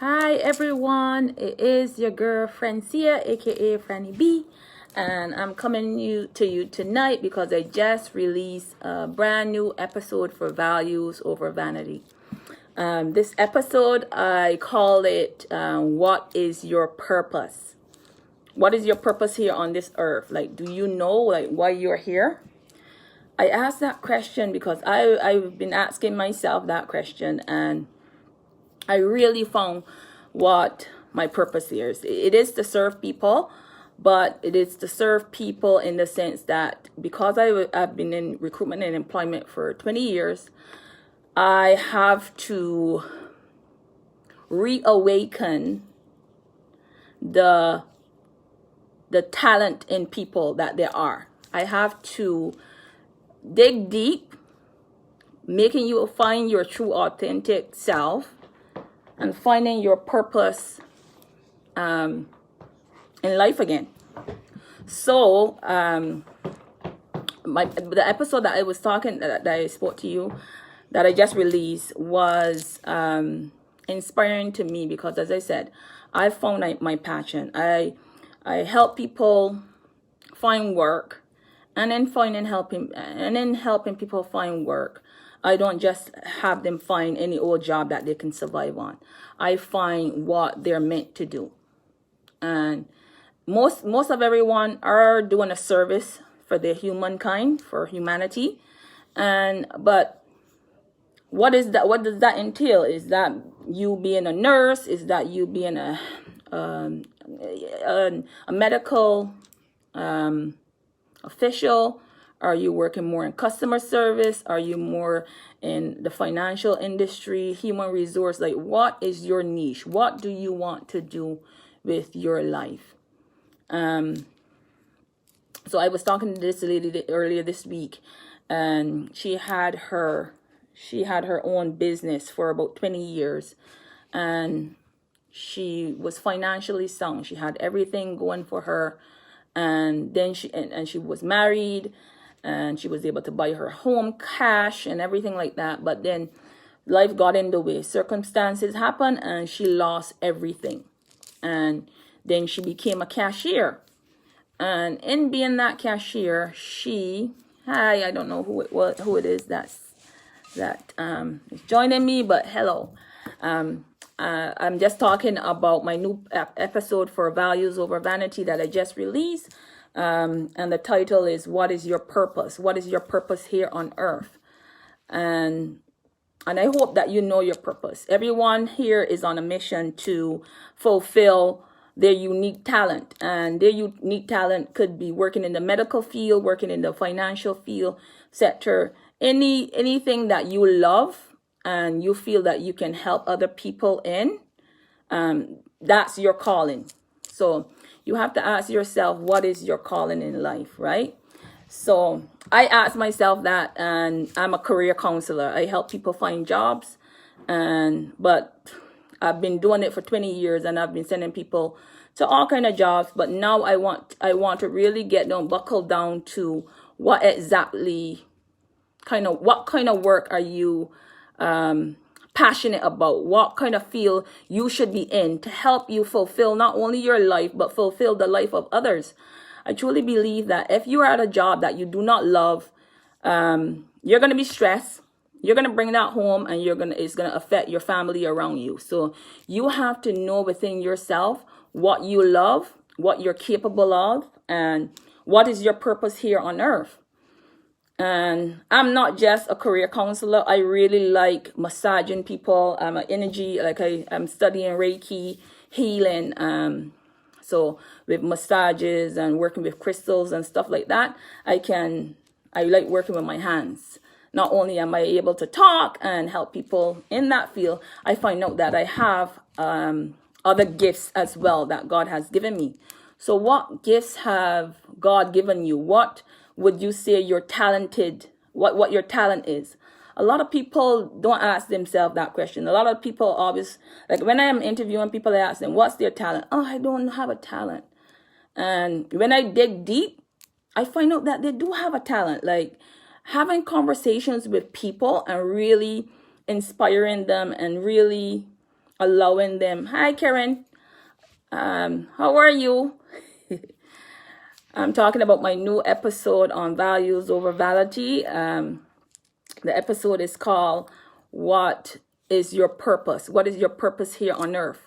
Hi everyone, it is your girl Francia, aka Franny B, and I'm coming to you tonight because I just released a brand new episode for Values Over Vanity. This episode, I call it What is Your Purpose? What is your purpose here on this earth? Like, do you know why you're here? I asked that question because I've been asking myself that question, and I really found what my purpose here is. It is to serve people, but it is to serve people in the sense that because I've been in recruitment and employment for 20 years, I have to reawaken the talent in people that there are. I have to dig deep, making you find your true authentic self and finding your purpose in life again. So the episode that I was talking that I spoke to you that I just released was inspiring to me because, as I said, I found my passion. I help people find work, and then helping people find work. I don't just have them find any old job that they can survive on. I find what they're meant to do. And most of everyone are doing a service for the humankind, for humanity. But what is that? What does that entail? Is that you being a nurse? Is that you being a medical official? Are you working more in customer service? Are you more in the financial industry, human resource? Like, what is your niche? What do you want to do with your life? So I was talking to this lady earlier this week, and she had her own business for about 20 years, and she was financially sound. She had everything going for her, and then she was married. And she was able to buy her home cash and everything like that. But then life got in the way. Circumstances happened and she lost everything. And then she became a cashier. And in being that cashier, I don't know who it is that is joining me, but hello. I'm just talking about my new episode for Values Over Vanity that I just released. And the title is What is Your Purpose? What is your purpose here on earth? And I hope that you know your purpose. Everyone here is on a mission to fulfill their unique talent. And their unique talent could be working in the medical field, working in the financial field sector, anything that you love and you feel that you can help other people in. That's your calling. So you have to ask yourself, what is your calling in life, right? So I asked myself that, and I'm a career counselor. I help people find jobs, but I've been doing it for 20 years, and I've been sending people to all kind of jobs. But now I want to really buckle down to what kind of work are you passionate about? What kind of field you should be in to help you fulfill not only your life, but fulfill the life of others. I truly believe that if you are at a job that you do not love, you're going to be stressed. You're going to bring that home, and it's going to affect your family around you. So you have to know within yourself what you love, what you're capable of, and what is your purpose here on earth. And I'm not just a career counselor. I really like massaging people. I'm an energy, I'm studying Reiki, healing. So with massages and working with crystals and stuff like that, I like working with my hands. Not only am I able to talk and help people in that field, I find out that I have other gifts as well that God has given me. So what gifts have God given you? What would you say you're talented, what your talent is? A lot of people don't ask themselves that question. A lot of people always, like when I am interviewing people, I ask them, what's their talent? Oh, I don't have a talent. And when I dig deep, I find out that they do have a talent. Like having conversations with people and really inspiring them and really allowing them. Hi, Karen. How are you? I'm talking about my new episode on values over vanity. The episode is called What is Your Purpose? What is your purpose here on earth?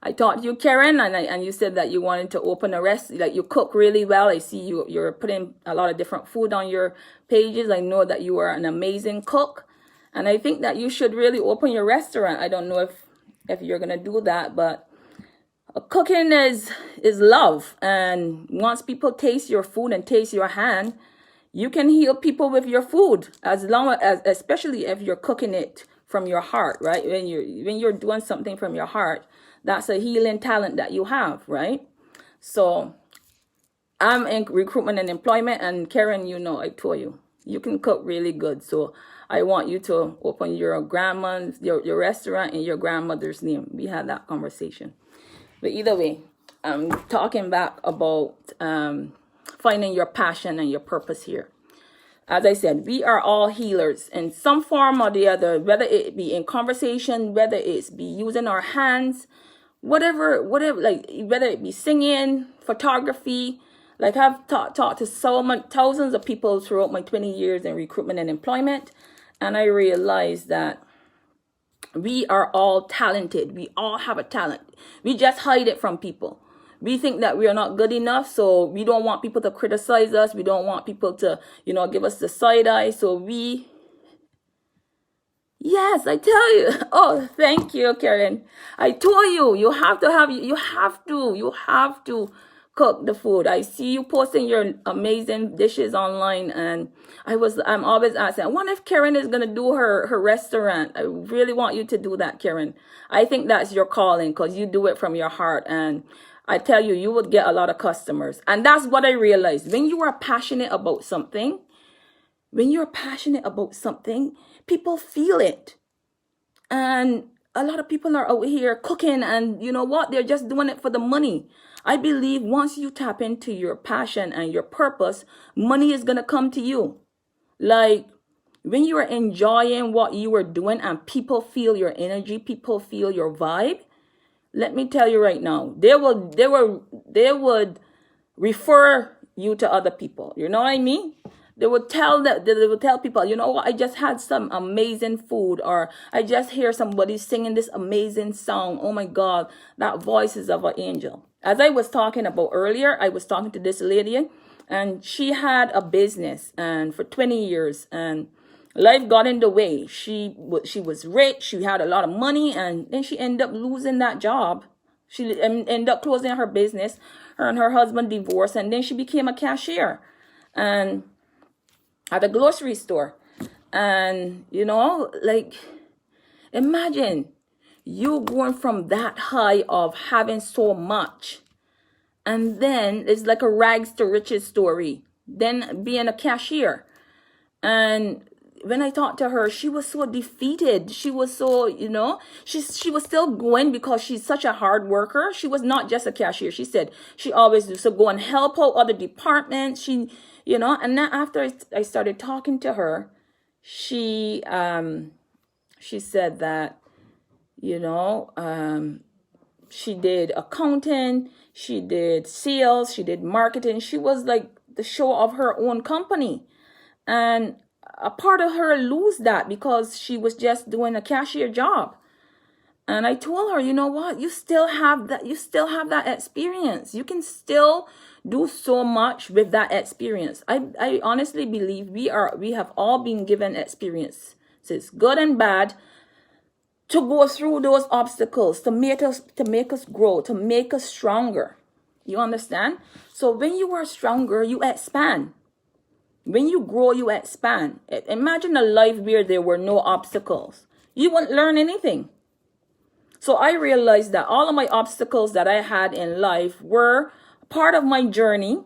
I talked to you, Karen, and you said that you wanted to open a restaurant, like you cook really well. I see you're putting a lot of different food on your pages. I know that you are an amazing cook, and I think that you should really open your restaurant. I don't know if you're gonna do that, but cooking is love, and once people taste your food and taste your hand, you can heal people with your food, as long as, especially if you're cooking it from your heart, right? When you're doing something from your heart, that's a healing talent that you have, right? So I'm in recruitment and employment, and Karen, I told you, you can cook really good. So I want you to open your grandma's, your restaurant in your grandmother's name. We had that conversation. But either way, I'm talking back about finding your passion and your purpose here. As I said, we are all healers in some form or the other, whether it be in conversation, whether it's be using our hands, whatever, like whether it be singing, photography. Like I've talked to thousands of people throughout my 20 years in recruitment and employment, and I realized that we are all talented. We all have a talent. We just hide it from people. We think that we are not good enough, so we don't want people to criticize us. We don't want people to, give us the side eye. So yes, I tell you. Oh, thank you, Karen. I told you, you have to cook the food. I see you posting your amazing dishes online, and I'm always asking, I wonder if Karen is gonna do her restaurant. I really want you to do that, Karen. I think that's your calling, because you do it from your heart, and I tell you, you would get a lot of customers. And that's what I realized. When you are passionate about something, people feel it. And a lot of people are out here cooking, and you know what? They're just doing it for the money. I believe once you tap into your passion and your purpose, money is going to come to you. Like when you are enjoying what you are doing and people feel your energy, people feel your vibe, let me tell you right now, they would refer you to other people. You know what I mean? They would tell people, you know what, I just had some amazing food, or I just hear somebody singing this amazing song. Oh my God, that voice is of an angel. As I was talking about earlier, I was talking to this lady, and she had a business and for 20 years, and life got in the way. She was rich. She had a lot of money, and then she ended up losing that job. She ended up closing her business. Her and her husband divorced, and then she became a cashier, and at a grocery store. And like, imagine you going from that high of having so much, and then it's like a rags to riches story, then being a cashier. And when I talked to her, she was so defeated. She was so, she was still going because she's such a hard worker. She was not just a cashier. She said she always used to go and help out other departments. And then after I started talking to her, she said that, she did accounting, she did sales, she did marketing. She was like the show of her own company. And a part of her lose that because she was just doing a cashier job. And I told her, you know what? You still have that experience. You can still do so much with that experience. I honestly believe we have all been given experiences, good and bad, to go through those obstacles, to make us grow, to make us stronger. You understand? So when you are stronger, you expand. When you grow, you expand. Imagine a life where there were no obstacles. You wouldn't learn anything. So I realized that all of my obstacles that I had in life were part of my journey.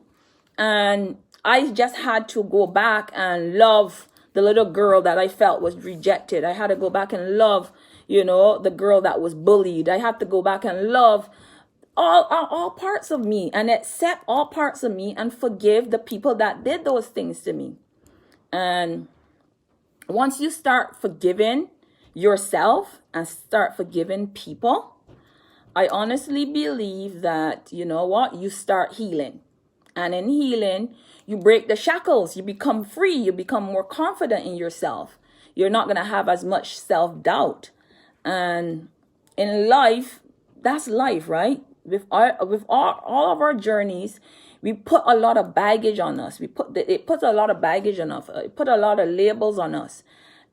And I just had to go back and love the little girl that I felt was rejected. I had to go back and love, the girl that was bullied. I had to go back and love all parts of me, and accept all parts of me, and forgive the people that did those things to me. And once you start forgiving, yourself and start forgiving people, I honestly believe that, you know what, you start healing. And in healing, you break the shackles, you become free, you become more confident in yourself. You're not going to have as much self-doubt. And in life, that's life, right? With all of our journeys, we put a lot of baggage on us. It puts a lot of baggage on us. It put a lot of labels on us.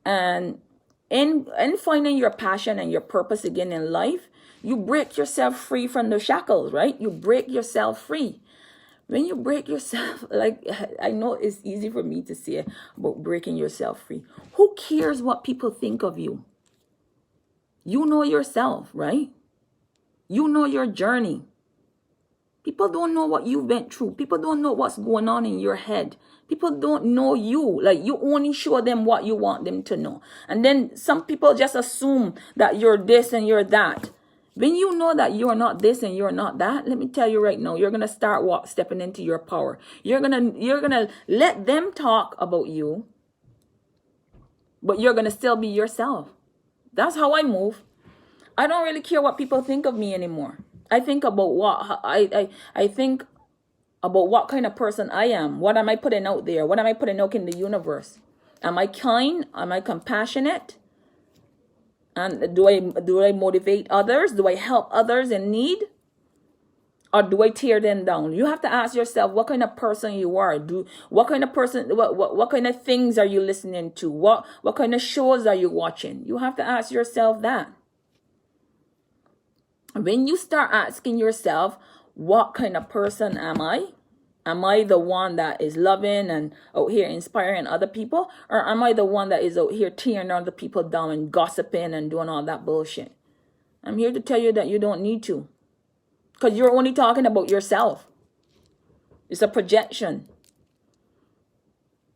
And in finding your passion and your purpose again in life, you break yourself free from the shackles, right? You break yourself free. When you break yourself, like, I know it's easy for me to say about breaking yourself free. Who cares what people think of you? You know yourself, right? You know your journey. People don't know what you went through. People don't know what's going on in your head. People don't know you. Like, you only show them what you want them to know. And then some people just assume that you're this and you're that. When you know that you're not this and you're not that, let me tell you right now, you're going to start stepping into your power. You're going to let them talk about you, but you're going to still be yourself. That's how I move. I don't really care what people think of me anymore. I think about I think about what kind of person I am. What am I putting out there? What am I putting out in the universe? Am I kind? Am I compassionate? And do I motivate others? Do I help others in need? Or do I tear them down? You have to ask yourself what kind of person you are. What kind of things are you listening to? What kind of shows are you watching? You have to ask yourself that. When you start asking yourself, what kind of person am I? Am I the one that is loving and out here inspiring other people? Or am I the one that is out here tearing other people down and gossiping and doing all that bullshit? I'm here to tell you that you don't need to. Because you're only talking about yourself. It's a projection.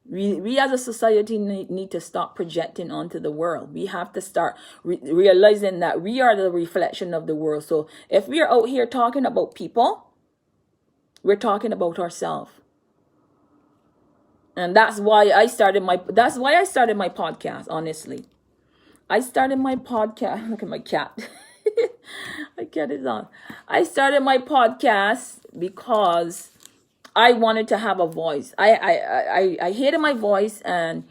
We as a society need to stop projecting onto the world. We have to start realizing that we are the reflection of the world. So if we are out here talking about people, we're talking about ourselves. And that's why I started my podcast, honestly. I started my podcast. Look at my cat. My cat is on. I started my podcast because I wanted to have a voice. I hated my voice, and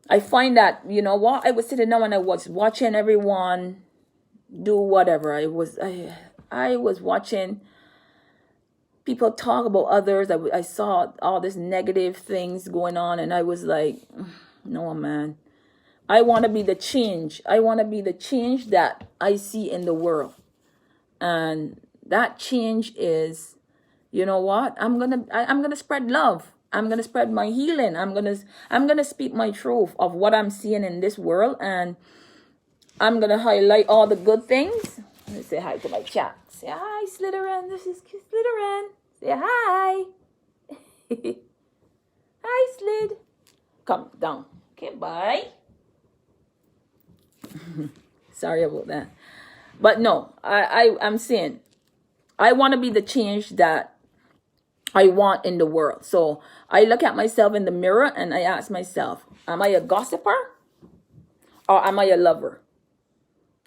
I find that, you know what, I was sitting down and I was watching everyone do whatever. I was watching people talk about others. I saw all this negative things going on, and I was like, no, man. I want to be the change. I want to be the change that I see in the world. And that change is, you know what? I'm gonna spread love. I'm gonna spread my healing. I'm gonna speak my truth of what I'm seeing in this world, and I'm gonna highlight all the good things. Let me say hi to my cat. Say hi, Slytherin. This is Slytherin. Say hi. Hi, Slid. Come down. Okay, bye. Sorry about that. But no, I'm saying I want to be the change that I want in the world. So I look at myself in the mirror and I ask myself, am I a gossiper or am I a lover?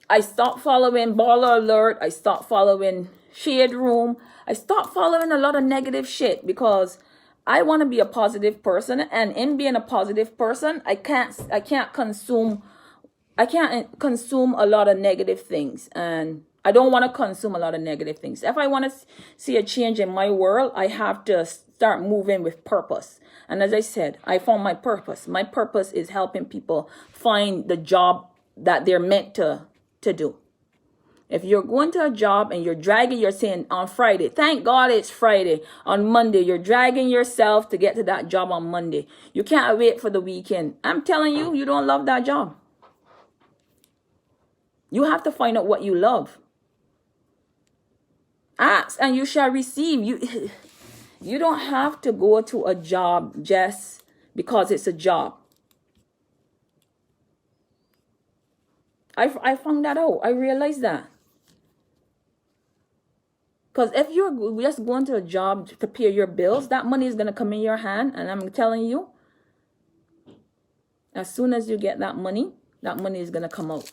I stopped following Baller Alert. I stopped following Shade Room. I stopped following a lot of negative shit because I want to be a positive person. And in being a positive person, I can't consume a lot of negative things, and I don't want to consume a lot of negative things. If I want to see a change in my world, I have to start moving with purpose. And as I said, I found my purpose. My purpose is helping people find the job that they're meant to do. If you're going to a job and you're saying on Friday, thank God it's Friday. On Monday, you're dragging yourself to get to that job on Monday. You can't wait for the weekend. I'm telling you, you don't love that job. You have to find out what you love. Ask and you shall receive. You don't have to go to a job just because it's a job. I found that out. I realized that. Because if you're just going to a job to pay your bills, that money is going to come in your hand. And I'm telling you, as soon as you get that money, that money is going to come out.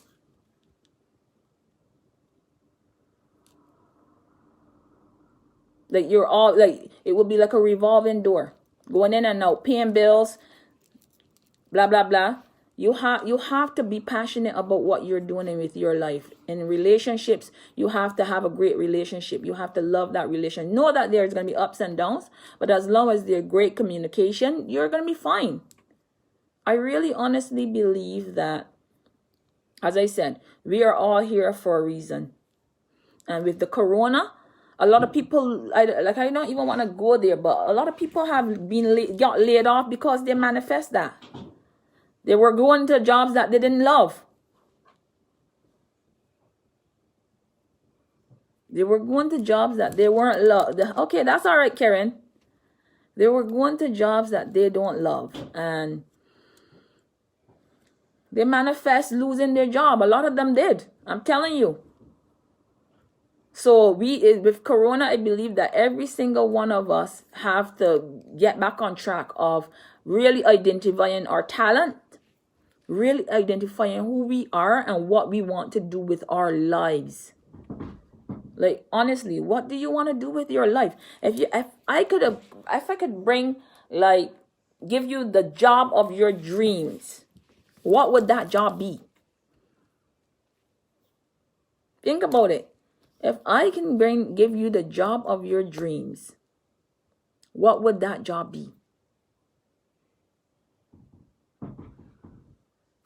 Like you're all like, it will be like a revolving door, going in and out, paying bills, blah, blah, blah. You have to be passionate about what you're doing with your life. In relationships, you have to have a great relationship. You have to love that relation. Know that there's going to be ups and downs, but as long as there's great communication, you're going to be fine. I really honestly believe that, as I said, we are all here for a reason. And with the corona, a lot of people, I don't even want to go there, but a lot of people have got laid off because they manifest that. They were going to jobs that they didn't love. They were going to jobs that they weren't loved. Okay, that's all right, Karen. They were going to jobs that they don't love. And they manifest losing their job. A lot of them did. I'm telling you. So with corona, I believe that every single one of us have to get back on track of really identifying our talent, really identifying who we are and what we want to do with our lives. Like, honestly, what do you want to do with your life? If I could bring, like, give you the job of your dreams, what would that job be? Think about it. If I can give you the job of your dreams, what would that job be?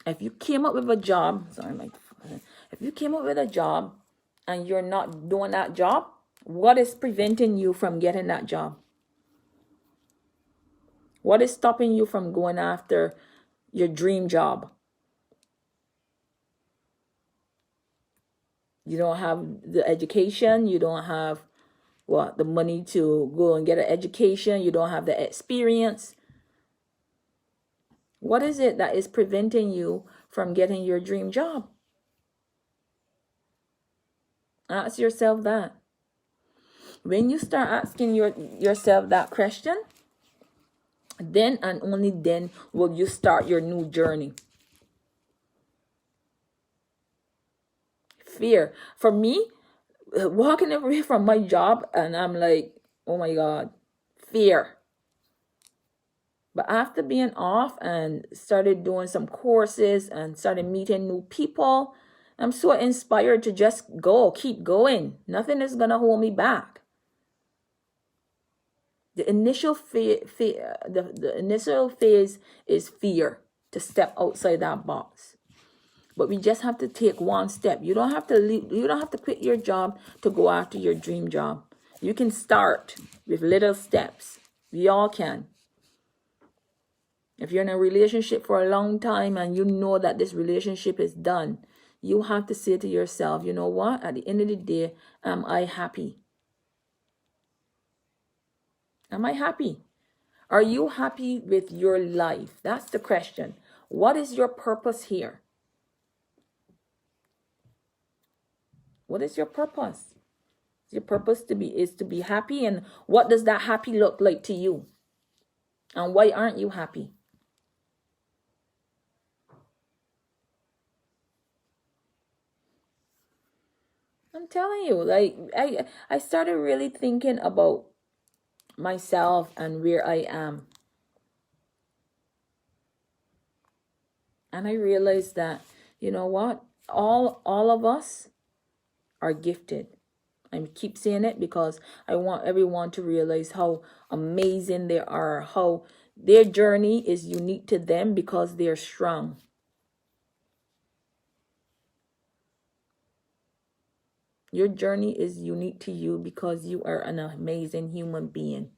If you came up with a job, if you came up with a job and you're not doing that job, what is preventing you from getting that job? What is stopping you from going after your dream job? You don't have the education. You don't have the money to go and get an education. You don't have the experience. What is it that is preventing you from getting your dream job? Ask yourself that. When you start asking yourself that question, then and only then will you start your new journey. Fear. For me, walking away from my job, and I'm like, oh my God, fear. But after being off and started doing some courses and started meeting new people, I'm so inspired to just keep going. Nothing is going to hold me back. The initial the initial phase is fear, to step outside that box. But we just have to take one step. You don't have to leave, you don't have to quit your job to go after your dream job. You can start with little steps. We all can. If you're in a relationship for a long time and you know that this relationship is done, you have to say to yourself, you know what? At the end of the day, am I happy? Am I happy? Are you happy with your life? That's the question. What is your purpose here? What is your purpose? Your purpose is to be happy, and what does that happy look like to you? And why aren't you happy? I'm telling you, like I started really thinking about myself and where I am. And I realized that, you know what? All of us are gifted. I keep saying it because I want everyone to realize how amazing they are, how their journey is unique to them because they're strong. Your journey is unique to you because you are an amazing human being.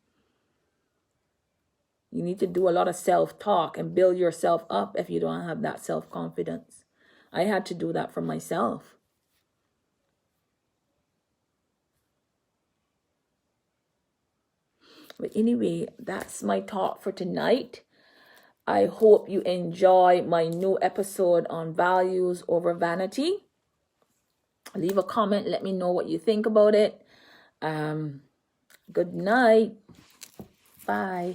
You need to do a lot of self-talk and build yourself up if you don't have that self-confidence. I had to do that for myself. But anyway, that's my talk for tonight. I hope you enjoy my new episode on values over vanity. Leave a comment. Let me know what you think about it. Good night. Bye.